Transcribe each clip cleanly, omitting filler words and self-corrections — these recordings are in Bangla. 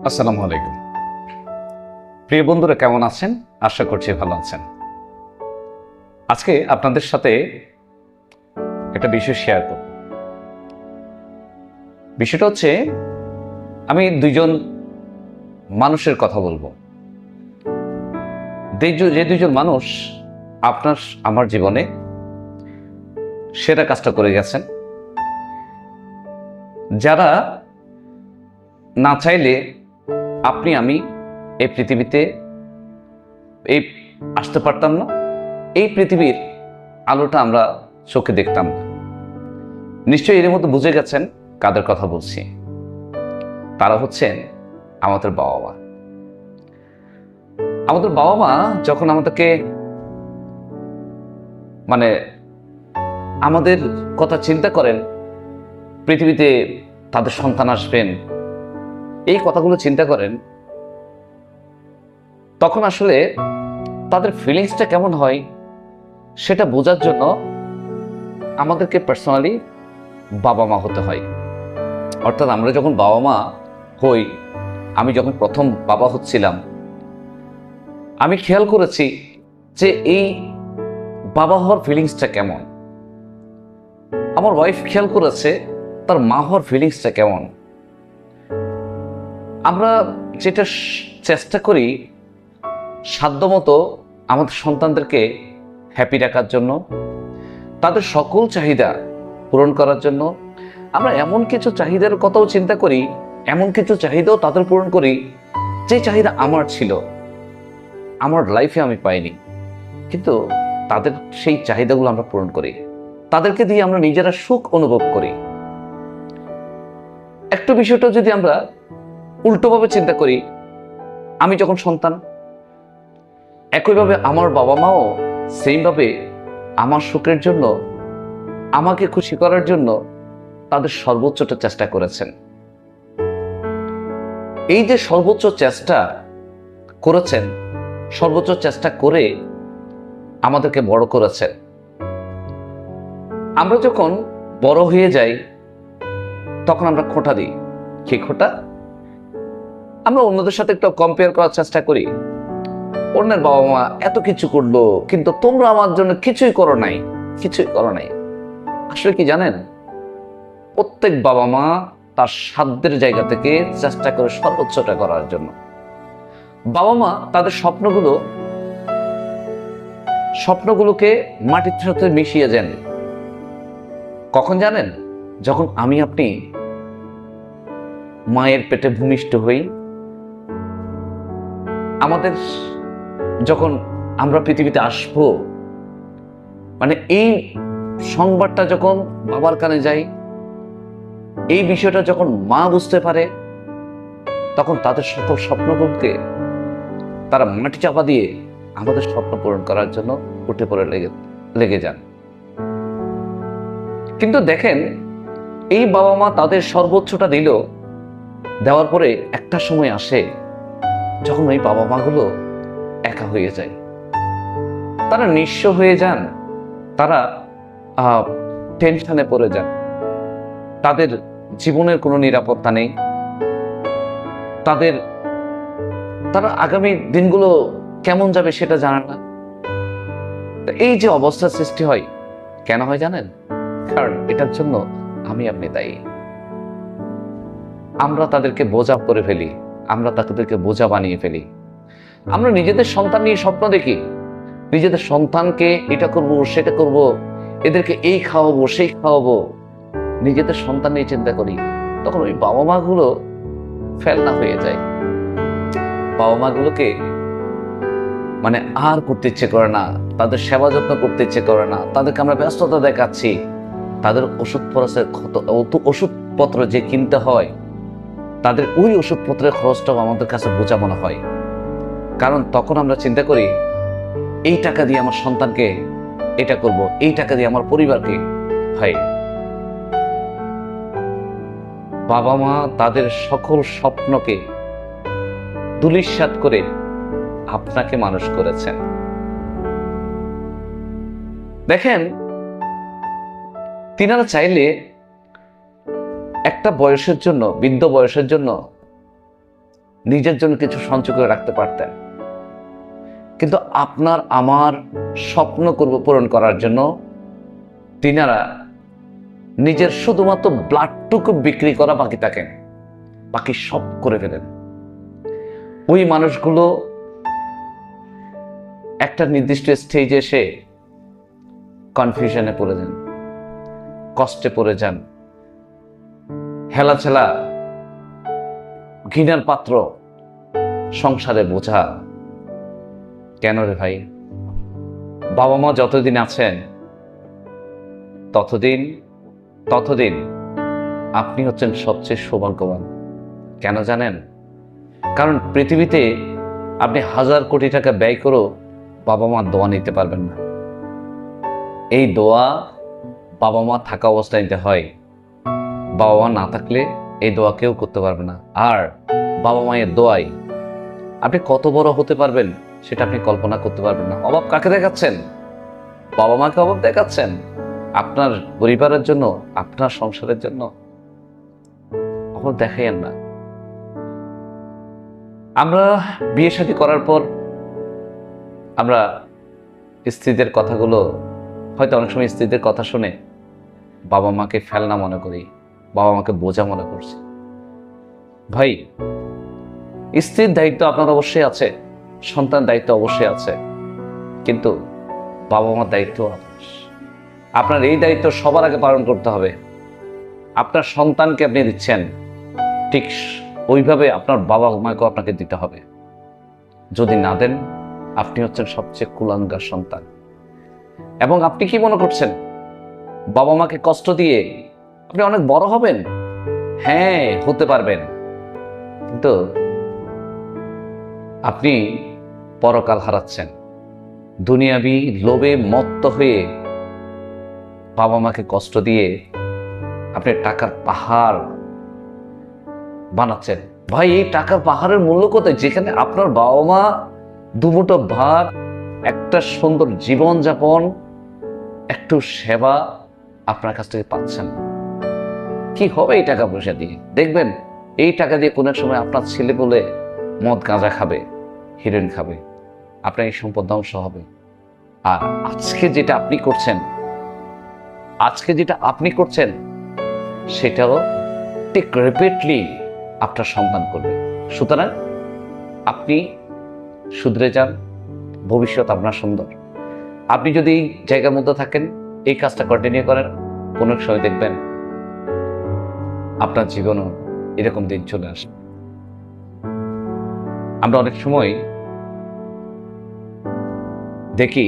আসসালামু আলাইকুম। প্রিয় বন্ধুরা, কেমন আছেন? আশা করছি ভালো আছেন। আজকে আপনাদের সাথে একটা বিষয় শেয়ার করব। বিষয়টা হচ্ছে, আমি দুইজন মানুষের কথা বলবো। যে দুইজন মানুষ আপনার আমার জীবনে সেরা কাজটা করে গেছেন, যারা না চাইলে আপনি আমি এই পৃথিবীতে এই আসতে পারতাম না, এই পৃথিবীর আলোটা আমরা চোখে দেখতাম না। নিশ্চয়ই এর মধ্যে বুঝে গেছেন কাদের কথা বলছি। তারা হচ্ছেন আমাদের বাবা মা। আমাদের বাবা মা যখন আমাদেরকে আমাদের কথা চিন্তা করেন, পৃথিবীতে তাদের সন্তান আসবেন, এই কথাগুলো চিন্তা করেন, তখন আসলে তাদের ফিলিংসটা কেমন হয় সেটা বোঝার জন্য আমাদেরকে পার্সোনালি বাবা মা হতে হয়। অর্থাৎ আমরা যখন বাবা মা হই, আমি যখন প্রথম বাবা হচ্ছিলাম, আমি খেয়াল করেছি যে এই বাবা হওয়ার ফিলিংসটা কেমন। আমার ওয়াইফ খেয়াল করেছে তার মা হওয়ার ফিলিংসটা কেমন। আমরা যেটা চেষ্টা করি সাধ্যমতো আমাদের সন্তানদেরকে হ্যাপি রাখার জন্য, তাদের সকল চাহিদা পূরণ করার জন্য, আমরা এমন কিছু চাহিদার কথাও চিন্তা করি, এমন কিছু চাহিদাও তাদের পূরণ করি যে চাহিদা আমার ছিল, আমার লাইফে আমি পাইনি, কিন্তু তাদের সেই চাহিদাগুলো আমরা পূরণ করি, তাদেরকে দিয়ে আমরা নিজেরা সুখ অনুভব করি। একটা বিষয়টা যদি আমরা উল্টোভাবে চিন্তা করি, আমি যখন সন্তান, একইভাবে আমার বাবা মাও সেইভাবে আমার সুখের জন্য, আমাকে খুশি করার জন্য তাদের সর্বোচ্চটা চেষ্টা করেছেন। এই যে সর্বোচ্চ চেষ্টা করেছেন, সর্বোচ্চ চেষ্টা করে আমাদেরকে বড় করেছেন। আমরা যখন বড় হয়ে যাই তখন আমরা খোঁটা দিই। কি খোঁটা? আমরা অন্যদের সাথে একটু কম্পেয়ার করার চেষ্টা করি। অন্যের বাবা মা এত কিছু করলো, কিন্তু তোমরা আমার জন্য কিছুই করো নাই, কিছুই করো নাই। আসলে কি জানেন, প্রত্যেক বাবা মা তার সাধ্যের জায়গা থেকে চেষ্টা করে সর্বোচ্চটা করার জন্য। বাবা মা তাদের স্বপ্নগুলোকে মাটির সাথে মিশিয়ে যান। কখন জানেন? যখন আমি আপনি মায়ের পেটে ভূমিষ্ঠ হই, আমাদের যখন আমরা পৃথিবীতে আসব, এই সংবাদটা যখন বাবার কানে যায়, এই বিষয়টা যখন মা বুঝতে পারে, তখন তাদের সকল স্বপ্নগুলোকে তারা মাটি চাপা দিয়ে আমাদের স্বপ্ন পূরণ করার জন্য উঠে পড়ে লেগে যান। কিন্তু দেখেন, এই বাবা মা তাদের সর্বোচ্চটা দিল, দেওয়ার পরে একটা সময় আসে যখন ওই বাবা মাগুলো একা হয়ে যায়, তারা নিঃস্ব হয়ে যান, তারা টেনশনে পড়ে যান, তাদের জীবনের কোনো নিরাপত্তা নেই, তারা আগামী দিনগুলো কেমন যাবে সেটা জানে না। এই যে অবস্থার সৃষ্টি হয়, কেন হয় জানেন? কারণ এটার জন্য আমি আপনি দায়ী। আমরা তাদেরকে বোঝা করে ফেলি, আমরা তাদেরকে বোঝা বানিয়ে ফেলি। আমরা নিজেদের সন্তান নিয়ে স্বপ্ন দেখি, নিজেদের সন্তানকে এটা করব সেটা করব, এদেরকে এই খাওয়াবো সেই খাওয়াবো, নিজেদের সন্তান নিয়ে চিন্তা করি। তখন ওই বাবা মা গুলো ফেলনা হয়ে যায়। বাবা মা গুলোকে আর করতে ইচ্ছে করে না, তাদের সেবা যত্ন করতে ইচ্ছে করে না, তাদেরকে আমরা ব্যস্ততা দেখাচ্ছি, তাদের ওষুধপত্র যে কিনতে হয়, তাদের ওই ওষুধপত্রের খরচটাও আমাদের কাছে বোঝা মনে হয়। কারণ তখন আমরা চিন্তা করি, এই টাকা দিয়ে আমার সন্তানকে এটা করব, এই টাকা দিয়ে আমার পরিবারকে। হয় বাবা মা তাদের সকল স্বপ্নকে ধূলিসাৎ করে আপনাকে মানুষ করেছেন। দেখেন, তিনারা চাইলে একটা বয়সের জন্য, বৃদ্ধ বয়সের জন্য নিজের জন্য কিছু সঞ্চয় করে রাখতে পারতেন। কিন্তু আপনার আমার স্বপ্ন পূরণ করার জন্য তিনারা নিজের শুধুমাত্র ব্লাডটুকু বিক্রি করা বাকি থাকেন, বাকি সব করে ফেলেন। ওই মানুষগুলো একটা নির্দিষ্ট স্টেজে এসে কনফিউশনে পড়ে যান, কষ্টে পড়ে যান, হেলাছেলা, ঘৃণার পাত্র, সংসারে বোঝা। কেন রে ভাই? বাবা মা যতদিন আছেন ততদিন আপনি হচ্ছেন সবচেয়ে সৌভাগ্যবান। কেন জানেন? কারণ পৃথিবীতে আপনি 1000 কোটি টাকা ব্যয় করেও বাবা মার দোয়া নিতে পারবেন না। এই দোয়া বাবা মা থাকা অবস্থায় নিতে হয়। বাবা মা না থাকলে এই দোয়া কেউ করতে পারবে না। আর বাবা মায়ের দোয়ায় আপনি কত বড় হতে পারবেন সেটা আপনি কল্পনা করতে পারবেন না। অভাব কাকে দেখাচ্ছেন? বাবা মাকে অভাব দেখাচ্ছেন আপনার পরিবারের জন্য, আপনার সংসারের জন্য। অভাব দেখাইয়েন না। আমরা বিয়ে শাদী করার পর আমরা স্ত্রীদের কথাগুলো হয়তো অনেক সময় স্ত্রীদের কথা শুনে বাবা মাকে ফেলনা মনে করি, বাবা মাকে বোঝা মনে করছি। ভাই, স্ত্রীর দায়িত্ব আপনার অবশ্যই আছে, সন্তান দায়িত্ব অবশ্যই আছে, কিন্তু বাবা মার দায়িত্ব আপনার। এই দায়িত্ব সবার আগে পালন করতে হবে। আপনার সন্তানকে আপনি দিচ্ছেন, ঠিক ওইভাবে আপনার বাবা মাকেও আপনাকে দিতে হবে। যদি না দেন, আপনি হচ্ছেন সবচেয়ে কুলাঙ্গার সন্তান। এবং আপনি কি মনে করছেন বাবা মাকে কষ্ট দিয়ে আপনি অনেক বড় হবেন? হ্যাঁ, হতে পারবেন, কিন্তু আপনি পরকাল হারাচ্ছেন। দুনিয়াবি লোভে মত্ত হয়ে বাবা মাকে কষ্ট দিয়ে আপনি টাকার পাহাড় বানাচ্ছেন। ভাই, এই টাকার পাহাড়ের মূল্য কোথায়? যেখানে আপনার বাবা মা দুমুঠো ভাত, একটা সুন্দর জীবন যাপন, একটু সেবা আপনার কাছ থেকে পাচ্ছেন। কি হবে এই টাকা পয়সা দিয়ে? দেখবেন এই টাকা দিয়ে কোনো সময় আপনার ছেলে বলে মদ গাঁজা খাবে, হিরোইন খাবে, আপনার এই সম্পদ ধ্বংস হবে। আর আজকে যেটা আপনি করছেন সেটাও ঠিক রিপিটলি আপনার সন্তান করবে। সুতরাং আপনি শুধরে যান, ভবিষ্যৎ আপনার সুন্দর। আপনি যদি এই জায়গার মধ্যে থাকেন, এই কাজটা কন্টিনিউ করেন, কোনো সময় দেখবেন আপনার জীবনও এরকম দিন চলে আসে। আমরা অনেক সময় দেখি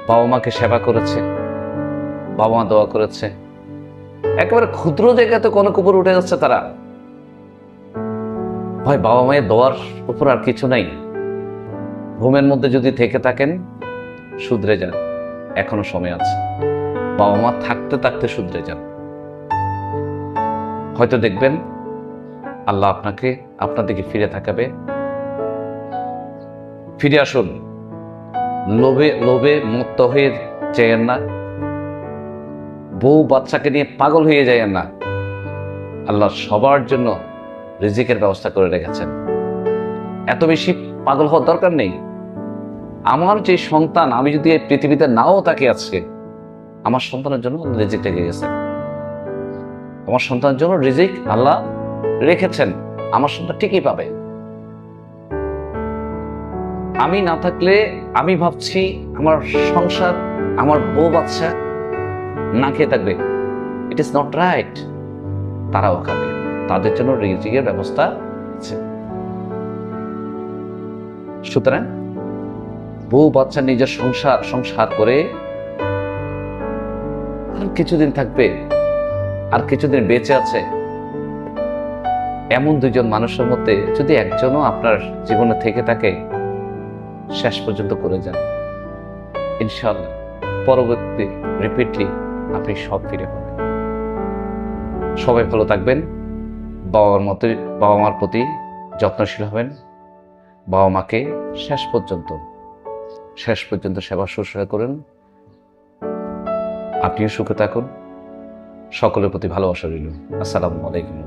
বাবা মাকে সেবা করেছে, বাবা মা দোয়া করেছে, একেবারে ক্ষুদ্র জায়গাতে কোনো উপর উঠে যাচ্ছে তারা। ভাই, বাবা মায়ের দোয়ার উপর আর কিছু নাই। ঘুমের মধ্যে যদি থেকে থাকেন, শুধরে যান, এখনো সময় আছে। বাবা মা থাকতে থাকতে শুধরে যান। হয়তো দেখবেন আল্লাহ আপনাকে আপনার দিকে ফিরে তাকাবে। ফিরে আসুন। লোভে মত্ত হয়ে যাইয়েন না, বউ বাচ্চাকে নিয়ে পাগল হয়ে যাইয়েন না। আল্লাহ সবার জন্য রিজিকের ব্যবস্থা করে রেখেছেন। এত বেশি পাগল হওয়ার দরকার নেই। আমার যে সন্তান, আমি যদি এই পৃথিবীতে নাও তাকে আজকে, আমার সন্তানের জন্য রিজিক রেখে গেছে। আমার সন্তানের জন্য রিজিক আল্লাহ রেখেছেন, আমার সন্তান ঠিকই পাবে। আমি না থাকলে আমি ভাবছি আমার সংসার, আমার বউ বাচ্চা না খেয়ে থাকবে। It is not right. তারাও খাবে, তাদের জন্য রিজিকের ব্যবস্থা আছে। সুতরাং বউ বাচ্চা নিজের সংসার করে আর কিছুদিন থাকবে, আর কিছুদিন বেঁচে আছে, এমন দুজন মানুষের মধ্যে যদি একজনও আপনার জীবনে থেকে থাকে, শেষ পর্যন্ত করে যান, ইনশাআল্লাহ পরবর্তী রিপিটলি আপনি সব ফিরে পাবেন। সবাই ভালো থাকবেন। বাবা মার প্রতি যত্নশীল হবেন। বাবা মাকে শেষ পর্যন্ত সেবা শুশ্রূষা করুন। আপনিও সুখে থাকুন। সকলের প্রতি ভালোবাসা রইল। আসসালামু আলাইকুম।